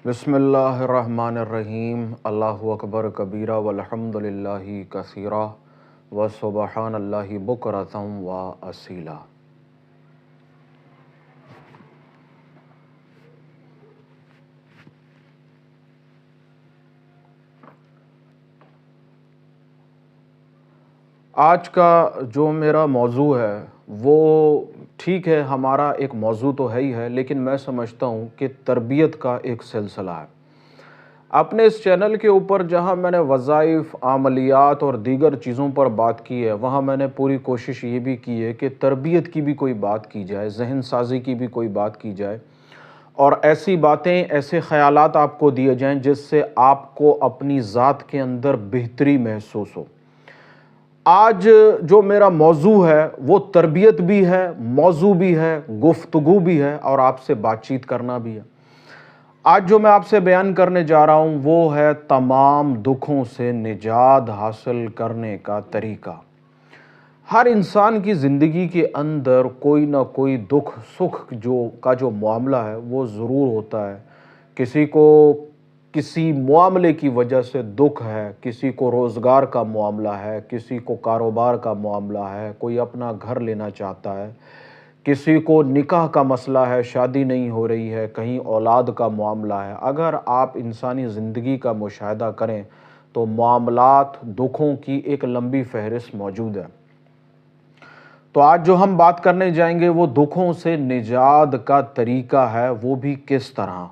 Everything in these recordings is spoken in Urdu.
بسم اللہ الرحمن الرحیم۔ اللہ اکبر کبیرہ والحمد للہ کثیرہ وسبحان اللہ بکرۃ و اصیلا۔ آج کا جو میرا موضوع ہے وہ ٹھیک ہے، ہمارا ایک موضوع تو ہے ہی ہے، لیکن میں سمجھتا ہوں کہ تربیت کا ایک سلسلہ ہے۔ اپنے اس چینل کے اوپر جہاں میں نے وظائف، عملیات اور دیگر چیزوں پر بات کی ہے، وہاں میں نے پوری کوشش یہ بھی کی ہے کہ تربیت کی بھی کوئی بات کی جائے، ذہن سازی کی بھی کوئی بات کی جائے، اور ایسی باتیں، ایسے خیالات آپ کو دیے جائیں جس سے آپ کو اپنی ذات کے اندر بہتری محسوس ہو۔ آج جو میرا موضوع ہے وہ تربیت بھی ہے، موضوع بھی ہے، گفتگو بھی ہے، اور آپ سے بات چیت کرنا بھی ہے۔ آج جو میں آپ سے بیان کرنے جا رہا ہوں وہ ہے تمام دکھوں سے نجات حاصل کرنے کا طریقہ۔ ہر انسان کی زندگی کے اندر کوئی نہ کوئی دکھ سکھ جو معاملہ ہے وہ ضرور ہوتا ہے۔ کسی کو کسی معاملے کی وجہ سے دکھ ہے، کسی کو روزگار کا معاملہ ہے، کسی کو کاروبار کا معاملہ ہے، کوئی اپنا گھر لینا چاہتا ہے، کسی کو نکاح کا مسئلہ ہے، شادی نہیں ہو رہی ہے، کہیں اولاد کا معاملہ ہے۔ اگر آپ انسانی زندگی کا مشاہدہ کریں تو معاملات، دکھوں کی ایک لمبی فہرست موجود ہے۔ تو آج جو ہم بات کرنے جائیں گے وہ دکھوں سے نجات کا طریقہ ہے، وہ بھی کس طرح۔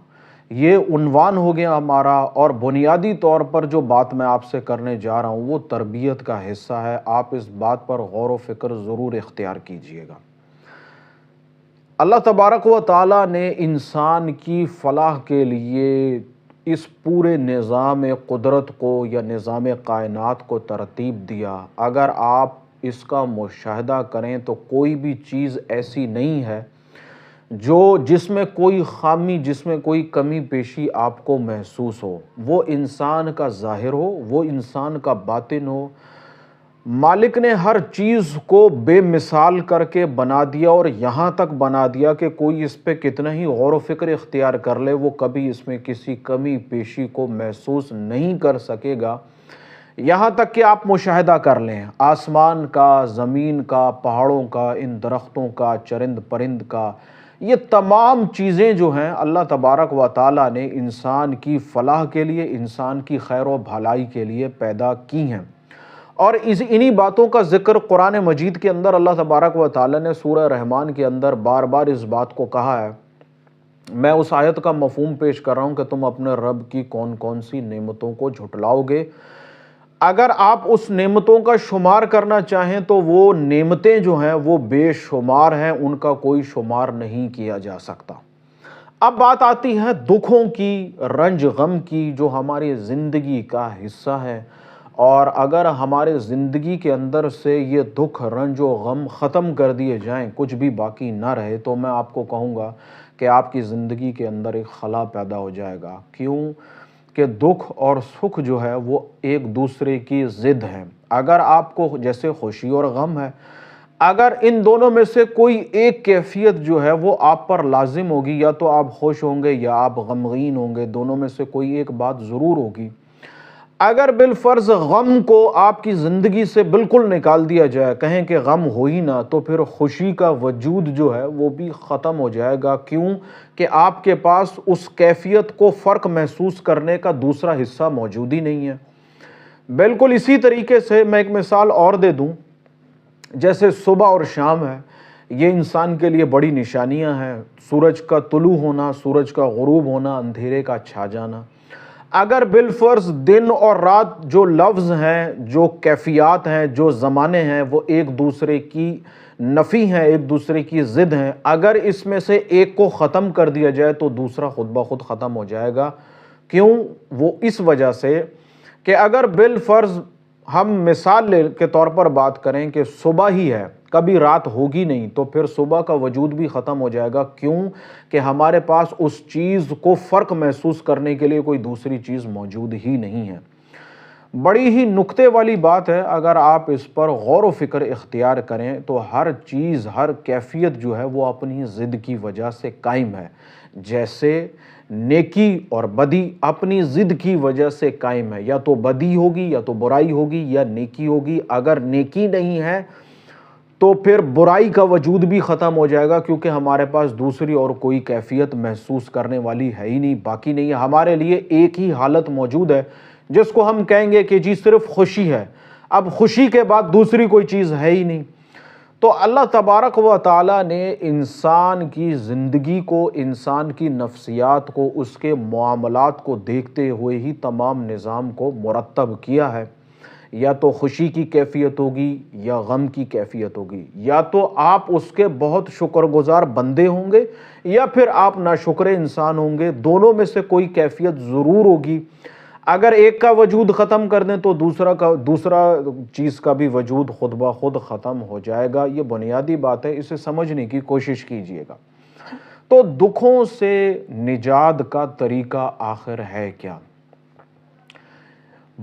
یہ عنوان ہو گیا ہمارا، اور بنیادی طور پر جو بات میں آپ سے کرنے جا رہا ہوں وہ تربیت کا حصہ ہے۔ آپ اس بات پر غور و فکر ضرور اختیار کیجئے گا۔ اللہ تبارک و تعالیٰ نے انسان کی فلاح کے لیے اس پورے نظام قدرت کو یا نظام کائنات کو ترتیب دیا۔ اگر آپ اس کا مشاہدہ کریں تو کوئی بھی چیز ایسی نہیں ہے جس میں کوئی خامی، جس میں کوئی کمی پیشی آپ کو محسوس ہو۔ وہ انسان کا ظاہر ہو، وہ انسان کا باطن ہو، مالک نے ہر چیز کو بے مثال کر کے بنا دیا، اور یہاں تک بنا دیا کہ کوئی اس پہ کتنا ہی غور و فکر اختیار کر لے وہ کبھی اس میں کسی کمی پیشی کو محسوس نہیں کر سکے گا۔ یہاں تک کہ آپ مشاہدہ کر لیں آسمان کا، زمین کا، پہاڑوں کا، ان درختوں کا، چرند پرند کا، یہ تمام چیزیں جو ہیں اللہ تبارک و تعالیٰ نے انسان کی فلاح کے لیے، انسان کی خیر و بھلائی کے لیے پیدا کی ہیں۔ اور انہی باتوں کا ذکر قرآن مجید کے اندر اللہ تبارک و تعالیٰ نے سورہ رحمان کے اندر بار بار اس بات کو کہا ہے۔ میں اس آیت کا مفہوم پیش کر رہا ہوں کہ تم اپنے رب کی کون کون سی نعمتوں کو جھٹلاؤ گے۔ اگر آپ اس نعمتوں کا شمار کرنا چاہیں تو وہ نعمتیں جو ہیں وہ بے شمار ہیں، ان کا کوئی شمار نہیں کیا جا سکتا۔ اب بات آتی ہے دکھوں کی، رنج غم کی، جو ہماری زندگی کا حصہ ہے۔ اور اگر ہمارے زندگی کے اندر سے یہ دکھ، رنج و غم ختم کر دیے جائیں، کچھ بھی باقی نہ رہے، تو میں آپ کو کہوں گا کہ آپ کی زندگی کے اندر ایک خلا پیدا ہو جائے گا۔ کیوں کہ دکھ اور سکھ جو ہے وہ ایک دوسرے کی ضد ہیں۔ اگر آپ کو جیسے خوشی اور غم ہے، اگر ان دونوں میں سے کوئی ایک کیفیت جو ہے وہ آپ پر لازم ہوگی، یا تو آپ خوش ہوں گے یا آپ غمگین ہوں گے، دونوں میں سے کوئی ایک بات ضرور ہوگی۔ اگر بالفرض غم کو آپ کی زندگی سے بالکل نکال دیا جائے، کہیں کہ غم ہو ہی نہ، تو پھر خوشی کا وجود جو ہے وہ بھی ختم ہو جائے گا۔ کیوں کہ آپ کے پاس اس کیفیت کو فرق محسوس کرنے کا دوسرا حصہ موجود ہی نہیں ہے۔ بالکل اسی طریقے سے میں ایک مثال اور دے دوں، جیسے صبح اور شام ہے، یہ انسان کے لیے بڑی نشانیاں ہیں۔ سورج کا طلوع ہونا، سورج کا غروب ہونا، اندھیرے کا چھا جانا۔ اگر بالفرض دن اور رات جو لفظ ہیں، جو کیفیات ہیں، جو زمانے ہیں، وہ ایک دوسرے کی نفی ہیں، ایک دوسرے کی ضد ہیں، اگر اس میں سے ایک کو ختم کر دیا جائے تو دوسرا خود بخود ختم ہو جائے گا۔ کیوں؟ وہ اس وجہ سے کہ اگر بالفرض ہم مثال کے طور پر بات کریں کہ صبح ہی ہے، کبھی رات ہوگی نہیں، تو پھر صبح کا وجود بھی ختم ہو جائے گا۔ کیوں کہ ہمارے پاس اس چیز کو فرق محسوس کرنے کے لیے کوئی دوسری چیز موجود ہی نہیں ہے۔ بڑی ہی نکتے والی بات ہے، اگر آپ اس پر غور و فکر اختیار کریں تو ہر چیز، ہر کیفیت جو ہے وہ اپنی ضد کی وجہ سے قائم ہے۔ نیکی اور بدی اپنی ضد کی وجہ سے قائم ہے، یا تو بدی ہوگی یا تو برائی ہوگی یا نیکی ہوگی۔ اگر نیکی نہیں ہے تو پھر برائی کا وجود بھی ختم ہو جائے گا، کیونکہ ہمارے پاس دوسری اور کوئی کیفیت محسوس کرنے والی ہے ہی نہیں، باقی نہیں ہے۔ ہمارے لیے ایک ہی حالت موجود ہے جس کو ہم کہیں گے کہ جی صرف خوشی ہے، اب خوشی کے بعد دوسری کوئی چیز ہے ہی نہیں۔ تو اللہ تبارک و تعالیٰ نے انسان کی زندگی کو، انسان کی نفسیات کو، اس کے معاملات کو دیکھتے ہوئے ہی تمام نظام کو مرتب کیا ہے۔ یا تو خوشی کی کیفیت ہوگی یا غم کی کیفیت ہوگی، یا تو آپ اس کے بہت شکر گزار بندے ہوں گے یا پھر آپ ناشکر انسان ہوں گے، دونوں میں سے کوئی کیفیت ضرور ہوگی۔ اگر ایک کا وجود ختم کر دیں تو دوسرا چیز کا بھی وجود خود بخود ختم ہو جائے گا۔ یہ بنیادی بات ہے، اسے سمجھنے کی کوشش کیجئے گا۔ تو دکھوں سے نجات کا طریقہ آخر ہے کیا؟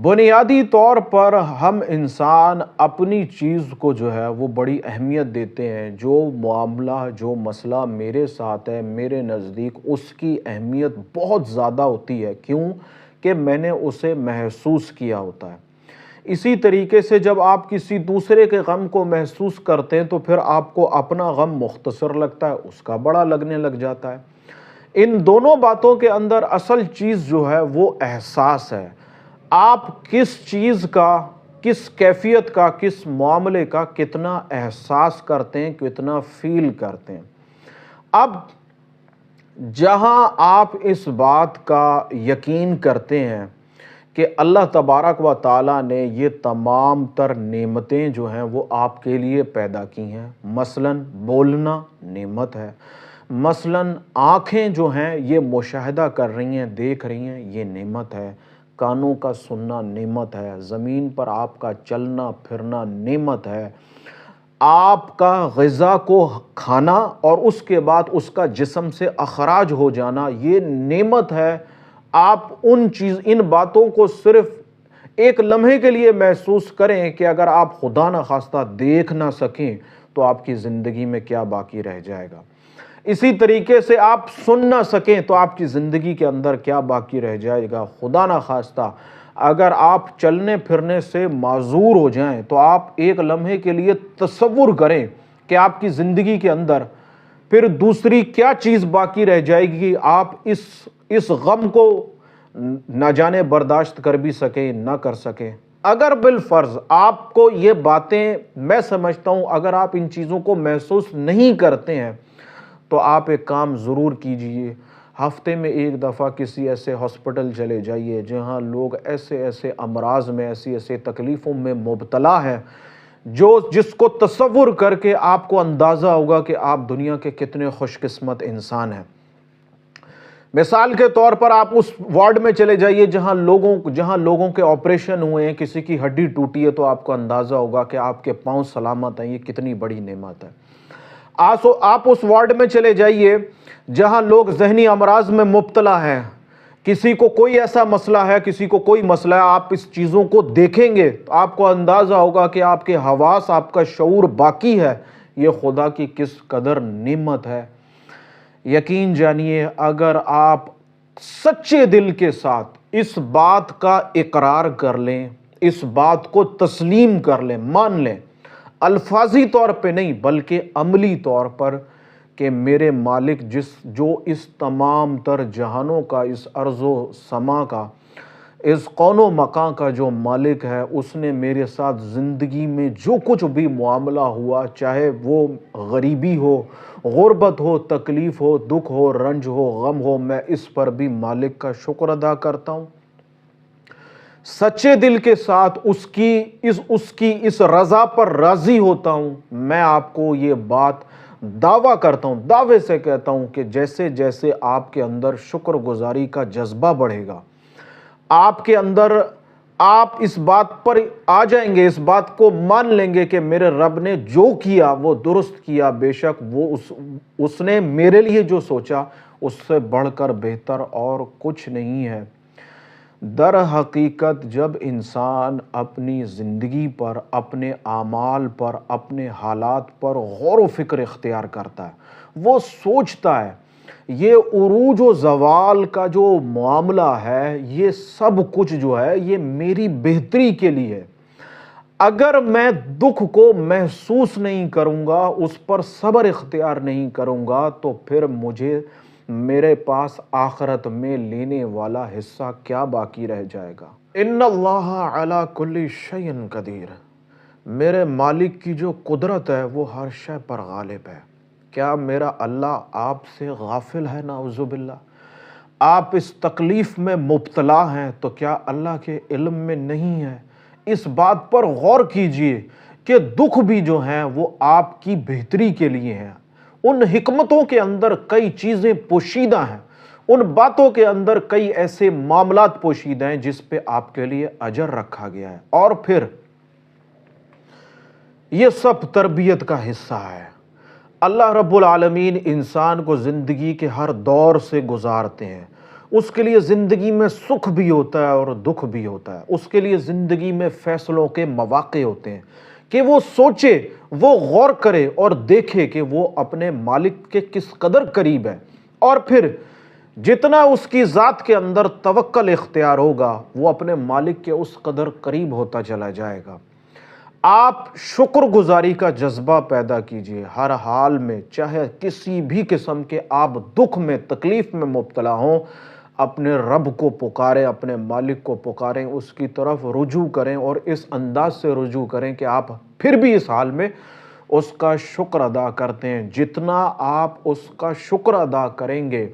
بنیادی طور پر ہم انسان اپنی چیز کو جو ہے وہ بڑی اہمیت دیتے ہیں۔ جو معاملہ، جو مسئلہ میرے ساتھ ہے، میرے نزدیک اس کی اہمیت بہت زیادہ ہوتی ہے۔ کیوں؟ کہ میں نے اسے محسوس کیا ہوتا ہے۔ اسی طریقے سے جب آپ کسی دوسرے کے غم کو محسوس کرتے ہیں تو پھر آپ کو اپنا غم مختصر لگتا ہے، اس کا بڑا لگنے لگ جاتا ہے۔ ان دونوں باتوں کے اندر اصل چیز جو ہے وہ احساس ہے۔ آپ کس چیز کا، کس کیفیت کا، کس معاملے کا کتنا احساس کرتے ہیں، کتنا فیل کرتے ہیں۔ اب جہاں آپ اس بات کا یقین کرتے ہیں کہ اللہ تبارک و تعالیٰ نے یہ تمام تر نعمتیں جو ہیں وہ آپ کے لیے پیدا کی ہیں، مثلاً بولنا نعمت ہے، مثلاً آنکھیں جو ہیں یہ مشاہدہ کر رہی ہیں، دیکھ رہی ہیں، یہ نعمت ہے، کانوں کا سننا نعمت ہے، زمین پر آپ کا چلنا پھرنا نعمت ہے، آپ کا غذا کو کھانا اور اس کے بعد اس کا جسم سے اخراج ہو جانا یہ نعمت ہے۔ آپ ان باتوں کو صرف ایک لمحے کے لیے محسوس کریں کہ اگر آپ خدا نخواستہ دیکھ نہ سکیں تو آپ کی زندگی میں کیا باقی رہ جائے گا۔ اسی طریقے سے آپ سن نہ سکیں تو آپ کی زندگی کے اندر کیا باقی رہ جائے گا۔ خدا نخواستہ اگر آپ چلنے پھرنے سے معذور ہو جائیں تو آپ ایک لمحے کے لیے تصور کریں کہ آپ کی زندگی کے اندر پھر دوسری کیا چیز باقی رہ جائے گی۔ آپ اس غم کو نہ جانے برداشت کر بھی سکیں نہ کر سکیں۔ اگر بالفرض آپ کو یہ باتیں، میں سمجھتا ہوں اگر آپ ان چیزوں کو محسوس نہیں کرتے ہیں تو آپ ایک کام ضرور کیجئے، ہفتے میں ایک دفعہ کسی ایسے ہاسپٹل چلے جائیے جہاں لوگ ایسے امراض میں، ایسی تکلیفوں میں مبتلا ہیں جس کو تصور کر کے آپ کو اندازہ ہوگا کہ آپ دنیا کے کتنے خوش قسمت انسان ہیں۔ مثال کے طور پر آپ اس وارڈ میں چلے جائیے جہاں لوگوں کے آپریشن ہوئے ہیں، کسی کی ہڈی ٹوٹی ہے، تو آپ کو اندازہ ہوگا کہ آپ کے پاؤں سلامت ہیں، یہ کتنی بڑی نعمت ہے۔ آپ اس وارڈ میں چلے جائیے جہاں لوگ ذہنی امراض میں مبتلا ہیں، کسی کو کوئی ایسا مسئلہ ہے، کسی کو کوئی مسئلہ ہے، آپ اس چیزوں کو دیکھیں گے تو آپ کو اندازہ ہوگا کہ آپ کے حواس، آپ کا شعور باقی ہے، یہ خدا کی کس قدر نعمت ہے۔ یقین جانیے اگر آپ سچے دل کے ساتھ اس بات کا اقرار کر لیں، اس بات کو تسلیم کر لیں، مان لیں، الفاظی طور پہ نہیں بلکہ عملی طور پر، کہ میرے مالک جو اس تمام تر جہانوں کا، اس ارض و سما کا، اس کون و مکان کا جو مالک ہے، اس نے میرے ساتھ زندگی میں جو کچھ بھی معاملہ ہوا، چاہے وہ غریبی ہو، غربت ہو، تکلیف ہو، دکھ ہو، رنج ہو، غم ہو، میں اس پر بھی مالک کا شکر ادا کرتا ہوں۔ سچے دل کے ساتھ اس کی اس رضا پر راضی ہوتا ہوں۔ میں آپ کو یہ بات دعویٰ کرتا ہوں، دعوے سے کہتا ہوں کہ جیسے جیسے آپ کے اندر شکر گزاری کا جذبہ بڑھے گا، آپ کے اندر آپ اس بات پر آ جائیں گے، اس بات کو مان لیں گے کہ میرے رب نے جو کیا وہ درست کیا، بے شک وہ اس نے میرے لیے جو سوچا اس سے بڑھ کر بہتر اور کچھ نہیں ہے۔ در حقیقت جب انسان اپنی زندگی پر، اپنے اعمال پر، اپنے حالات پر غور و فکر اختیار کرتا ہے، وہ سوچتا ہے یہ عروج و زوال کا جو معاملہ ہے، یہ سب کچھ جو ہے یہ میری بہتری کے لیے ہے۔ اگر میں دکھ کو محسوس نہیں کروں گا، اس پر صبر اختیار نہیں کروں گا، تو پھر میرے پاس آخرت میں لینے والا حصہ کیا باقی رہ جائے گا؟ ان اللہ علی کل شیء قدیر، میرے مالک کی جو قدرت ہے وہ ہر شے پر غالب ہے۔ کیا میرا اللہ آپ سے غافل ہے؟ نعوذ باللہ۔ آپ اس تکلیف میں مبتلا ہیں تو کیا اللہ کے علم میں نہیں ہے؟ اس بات پر غور کیجئے کہ دکھ بھی جو ہیں وہ آپ کی بہتری کے لیے ہیں۔ ان حکمتوں کے اندر کئی چیزیں پوشیدہ ہیں، ان باتوں کے اندر کئی ایسے معاملات پوشیدہ ہیں جس پہ آپ کے لیے اجر رکھا گیا ہے، اور پھر یہ سب تربیت کا حصہ ہے۔ اللہ رب العالمین انسان کو زندگی کے ہر دور سے گزارتے ہیں۔ اس کے لیے زندگی میں سکھ بھی ہوتا ہے اور دکھ بھی ہوتا ہے۔ اس کے لیے زندگی میں فیصلوں کے مواقع ہوتے ہیں کہ وہ سوچے، وہ غور کرے اور دیکھے کہ وہ اپنے مالک کے کس قدر قریب ہے، اور پھر جتنا اس کی ذات کے اندر توکل اختیار ہوگا وہ اپنے مالک کے اس قدر قریب ہوتا چلا جائے گا۔ آپ شکر گزاری کا جذبہ پیدا کیجئے ہر حال میں، چاہے کسی بھی قسم کے آپ دکھ میں، تکلیف میں مبتلا ہوں، اپنے رب کو پکاریں، اپنے مالک کو پکاریں، اس کی طرف رجوع کریں، اور اس انداز سے رجوع کریں کہ آپ پھر بھی اس حال میں اس کا شکر ادا کرتے ہیں۔ جتنا آپ اس کا شکر ادا کریں گے،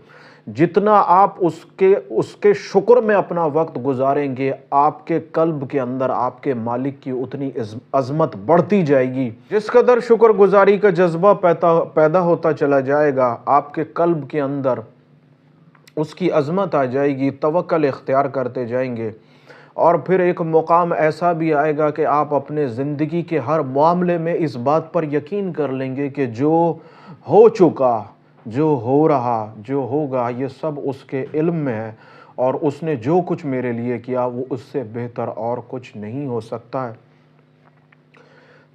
جتنا آپ اس کے شکر میں اپنا وقت گزاریں گے، آپ کے قلب کے اندر آپ کے مالک کی اتنی عظمت بڑھتی جائے گی۔ جس قدر شکر گزاری کا جذبہ پیدا ہوتا چلا جائے گا، آپ کے قلب کے اندر اس کی عظمت آ جائے گی، توکل اختیار کرتے جائیں گے، اور پھر ایک مقام ایسا بھی آئے گا کہ آپ اپنے زندگی کے ہر معاملے میں اس بات پر یقین کر لیں گے کہ جو ہو چکا، جو ہو رہا، جو ہوگا، یہ سب اس کے علم میں ہے، اور اس نے جو کچھ میرے لیے کیا وہ اس سے بہتر اور کچھ نہیں ہو سکتا ہے۔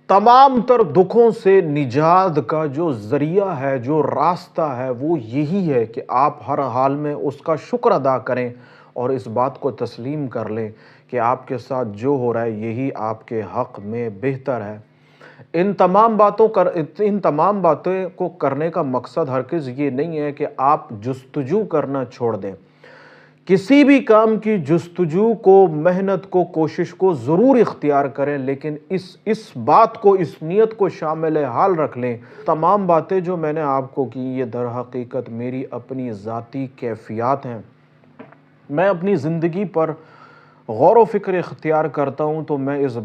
تمام تر دکھوں سے نجات کا جو ذریعہ ہے، جو راستہ ہے، وہ یہی ہے کہ آپ ہر حال میں اس کا شکر ادا کریں اور اس بات کو تسلیم کر لیں کہ آپ کے ساتھ جو ہو رہا ہے یہی آپ کے حق میں بہتر ہے۔ ان تمام باتوں کو کرنے کا مقصد ہرگز یہ نہیں ہے کہ آپ جستجو کرنا چھوڑ دیں۔ کسی بھی کام کی جستجو کو، محنت کو، کوشش کو ضرور اختیار کریں، لیکن اس بات کو، اس نیت کو شامل حال رکھ لیں، تمام باتیں جو میں نے آپ کو کی یہ در حقیقت میری اپنی ذاتی کیفیات ہیں۔ میں اپنی زندگی پر غور و فکر اختیار کرتا ہوں تو میں اس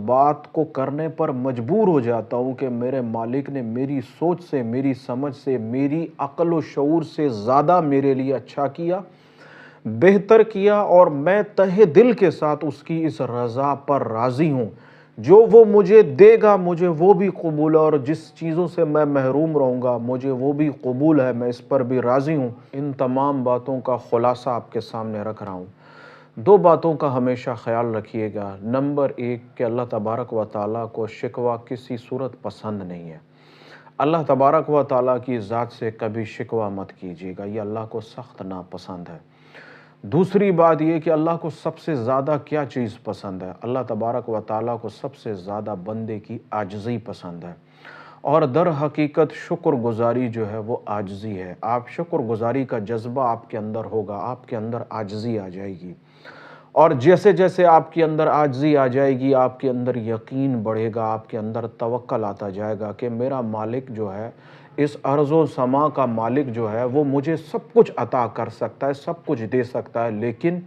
بات کو کرنے پر مجبور ہو جاتا ہوں کہ میرے مالک نے میری سوچ سے، میری سمجھ سے، میری عقل و شعور سے زیادہ میرے لیے اچھا کیا، بہتر کیا، اور میں تہہ دل کے ساتھ اس کی اس رضا پر راضی ہوں۔ جو وہ مجھے دے گا مجھے وہ بھی قبول ہے، اور جس چیزوں سے میں محروم رہوں گا مجھے وہ بھی قبول ہے، میں اس پر بھی راضی ہوں۔ ان تمام باتوں کا خلاصہ آپ کے سامنے رکھ رہا ہوں۔ دو باتوں کا ہمیشہ خیال رکھیے گا۔ نمبر ایک کہ اللہ تبارک و تعالیٰ کو شکوہ کسی صورت پسند نہیں ہے۔ اللہ تبارک و تعالیٰ کی ذات سے کبھی شکوہ مت کیجیے گا، یہ اللہ کو سخت ناپسند ہے۔ دوسری بات یہ کہ اللہ کو سب سے زیادہ کیا چیز پسند ہے؟ اللہ تبارک و تعالیٰ کو سب سے زیادہ بندے کی عاجزی پسند ہے، اور در حقیقت شکر گزاری جو ہے وہ عاجزی ہے۔ آپ شکر گزاری کا جذبہ آپ کے اندر ہوگا، آپ کے اندر عاجزی آ جائے گی، اور جیسے جیسے آپ کے اندر عاجزی آ جائے گی آپ کے اندر یقین بڑھے گا، آپ کے اندر توکل آتا جائے گا کہ میرا مالک جو ہے، اس ارض و سما کا مالک جو ہے وہ مجھے سب کچھ عطا کر سکتا ہے، سب کچھ دے سکتا ہے، لیکن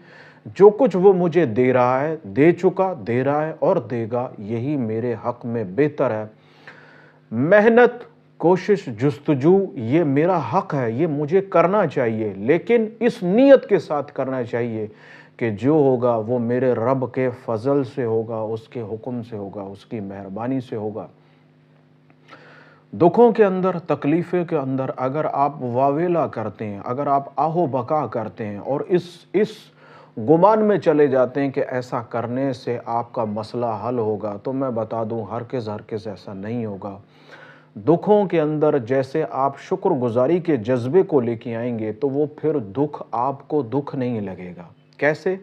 جو کچھ وہ مجھے دے رہا ہے، دے چکا، دے رہا ہے اور دے گا، یہی میرے حق میں بہتر ہے۔ محنت، کوشش، جستجو یہ میرا حق ہے، یہ مجھے کرنا چاہیے، لیکن اس نیت کے ساتھ کرنا چاہیے کہ جو ہوگا وہ میرے رب کے فضل سے ہوگا، اس کے حکم سے ہوگا، اس کی مہربانی سے ہوگا۔ دکھوں کے اندر، تکلیفیں کے اندر اگر آپ واویلا کرتے ہیں، اگر آپ آہو بکا کرتے ہیں اور اس گمان میں چلے جاتے ہیں کہ ایسا کرنے سے آپ کا مسئلہ حل ہوگا، تو میں بتا دوں ہرگز ایسا نہیں ہوگا۔ دکھوں کے اندر جیسے آپ شکر گزاری کے جذبے کو لے کے آئیں گے تو وہ پھر دکھ آپ کو دکھ نہیں لگے گا۔ کیسے؟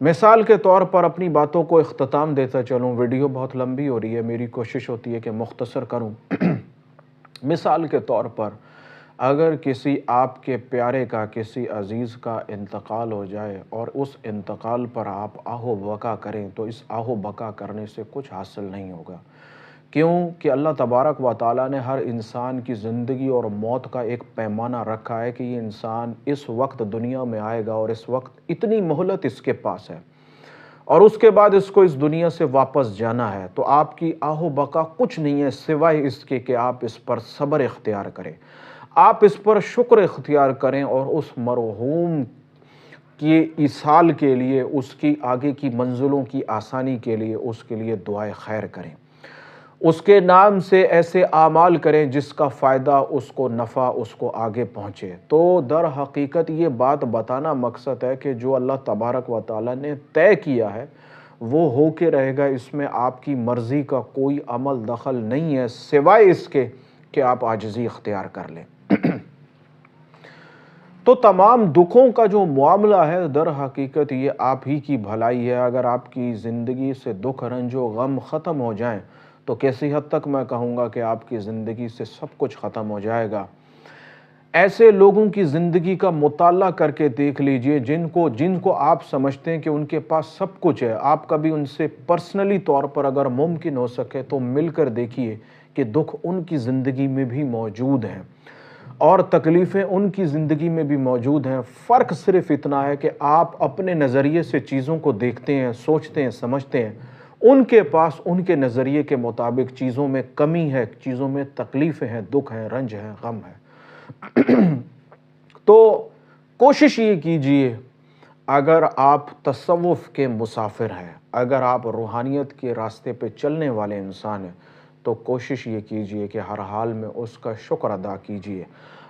مثال کے طور پر اپنی باتوں کو اختتام دیتا چلوں، ویڈیو بہت لمبی ہو رہی ہے، میری کوشش ہوتی ہے کہ مختصر کروں۔ مثال کے طور پر اگر کسی آپ کے پیارے کا، کسی عزیز کا انتقال ہو جائے اور اس انتقال پر آپ آہ و بکا کریں تو اس آہ و بکا کرنے سے کچھ حاصل نہیں ہوگا۔ کیوں کہ اللہ تبارک و تعالیٰ نے ہر انسان کی زندگی اور موت کا ایک پیمانہ رکھا ہے کہ یہ انسان اس وقت دنیا میں آئے گا اور اس وقت اتنی مہلت اس کے پاس ہے اور اس کے بعد اس کو اس دنیا سے واپس جانا ہے۔ تو آپ کی آہ و بقا کچھ نہیں ہے سوائے اس کے کہ آپ اس پر صبر اختیار کریں، آپ اس پر شکر اختیار کریں اور اس مرحوم کی ایصال کے لیے، اس کی آگے کی منزلوں کی آسانی کے لیے اس کے لیے دعائے خیر کریں، اس کے نام سے ایسے اعمال کریں جس کا فائدہ اس کو، نفع اس کو آگے پہنچے۔ تو در حقیقت یہ بات بتانا مقصد ہے کہ جو اللہ تبارک و تعالیٰ نے طے کیا ہے وہ ہو کے رہے گا، اس میں آپ کی مرضی کا کوئی عمل دخل نہیں ہے سوائے اس کے کہ آپ عاجزی اختیار کر لیں۔ تو تمام دکھوں کا جو معاملہ ہے در حقیقت یہ آپ ہی کی بھلائی ہے۔ اگر آپ کی زندگی سے دکھ، رنج و غم ختم ہو جائیں تو کیسی حد تک میں کہوں گا کہ آپ کی زندگی سے سب کچھ ختم ہو جائے گا۔ ایسے لوگوں کی زندگی کا مطالعہ کر کے دیکھ لیجئے جن کو آپ سمجھتے ہیں کہ ان کے پاس سب کچھ ہے، آپ کبھی ان سے پرسنلی طور پر اگر ممکن ہو سکے تو مل کر دیکھیے کہ دکھ ان کی زندگی میں بھی موجود ہیں اور تکلیفیں ان کی زندگی میں بھی موجود ہیں۔ فرق صرف اتنا ہے کہ آپ اپنے نظریے سے چیزوں کو دیکھتے ہیں، سوچتے ہیں، سمجھتے ہیں، ان کے پاس ان کے نظریے کے مطابق چیزوں میں کمی ہے، چیزوں میں تکلیفیں ہیں، دکھ ہیں، رنج ہے، غم ہے۔ تو کوشش یہ کیجئے، اگر آپ تصوف کے مسافر ہیں، اگر آپ روحانیت کے راستے پہ چلنے والے انسان ہیں تو کوشش یہ کیجئے کہ ہر حال میں اس کا شکر ادا کیجئے،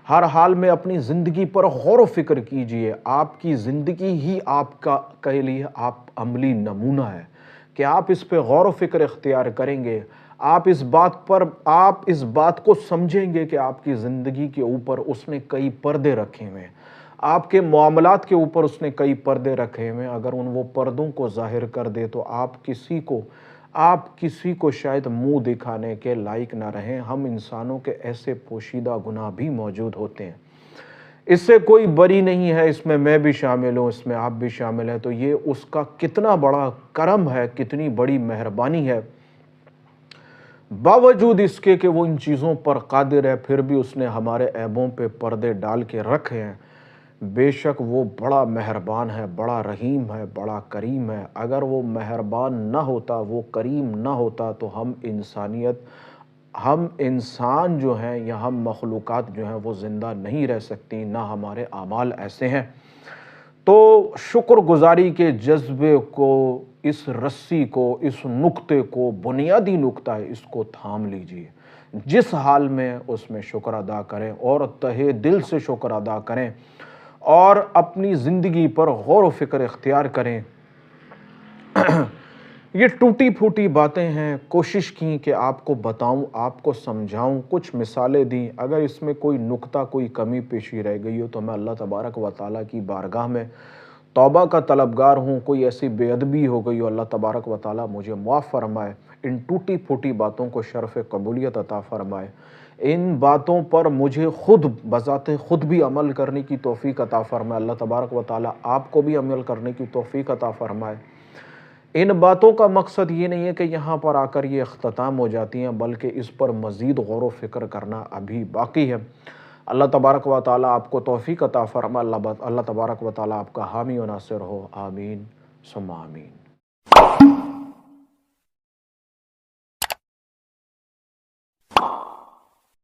ہر حال میں اپنی زندگی پر غور و فکر کیجئے۔ آپ کی زندگی ہی آپ کے لیے آپ عملی نمونہ ہے کہ آپ اس پہ غور و فکر اختیار کریں گے، آپ اس بات کو سمجھیں گے کہ آپ کی زندگی کے اوپر اس نے کئی پردے رکھے ہوئے ہیں، آپ کے معاملات کے اوپر اس نے کئی پردے رکھے ہوئے ہیں۔ اگر وہ پردوں کو ظاہر کر دے تو آپ کسی کو شاید منہ دکھانے کے لائق نہ رہیں۔ ہم انسانوں کے ایسے پوشیدہ گناہ بھی موجود ہوتے ہیں، اس سے کوئی بری نہیں ہے، اس میں بھی شامل ہوں، اس میں آپ بھی شامل ہیں۔ تو یہ اس کا کتنا بڑا کرم ہے، کتنی بڑی مہربانی ہے، باوجود اس کے کہ وہ ان چیزوں پر قادر ہے پھر بھی اس نے ہمارے عیبوں پہ پردے ڈال کے رکھے ہیں۔ بے شک وہ بڑا مہربان ہے، بڑا رحیم ہے، بڑا کریم ہے۔ اگر وہ مہربان نہ ہوتا، وہ کریم نہ ہوتا تو ہم انسان جو ہیں یا ہم مخلوقات جو ہیں وہ زندہ نہیں رہ سکتی، نہ ہمارے اعمال ایسے ہیں۔ تو شکر گزاری کے جذبے کو، اس رسی کو، اس نقطے کو، بنیادی نقطہ ہے، اس کو تھام لیجئے۔ جس حال میں اس میں شکر ادا کریں اور تہہ دل سے شکر ادا کریں اور اپنی زندگی پر غور و فکر اختیار کریں۔ یہ ٹوٹی پھوٹی باتیں ہیں، کوشش کی کہ آپ کو بتاؤں، آپ کو سمجھاؤں، کچھ مثالیں دیں۔ اگر اس میں کوئی نقطہ، کوئی کمی پیشی رہ گئی ہو تو میں اللہ تبارک و تعالیٰ کی بارگاہ میں توبہ کا طلبگار ہوں۔ کوئی ایسی بے ادبی ہو گئی ہو، اللہ تبارک و تعالیٰ مجھے معاف فرمائے، ان ٹوٹی پھوٹی باتوں کو شرف قبولیت عطا فرمائے، ان باتوں پر مجھے خود بذات خود بھی عمل کرنے کی توفیق عطا فرمائے۔ اللہ تبارک و تعالیٰ آپ کو بھی عمل کرنے کی توفیق عطا فرمائے۔ ان باتوں کا مقصد یہ نہیں ہے کہ یہاں پر آ کر یہ اختتام ہو جاتی ہیں، بلکہ اس پر مزید غور و فکر کرنا ابھی باقی ہے۔ اللہ تبارک و تعالیٰ آپ کو توفیق عطا فرمائے، اللہ تبارک و تعالیٰ آپ کا حامی و ناصر ہو، آمین ثم آمین۔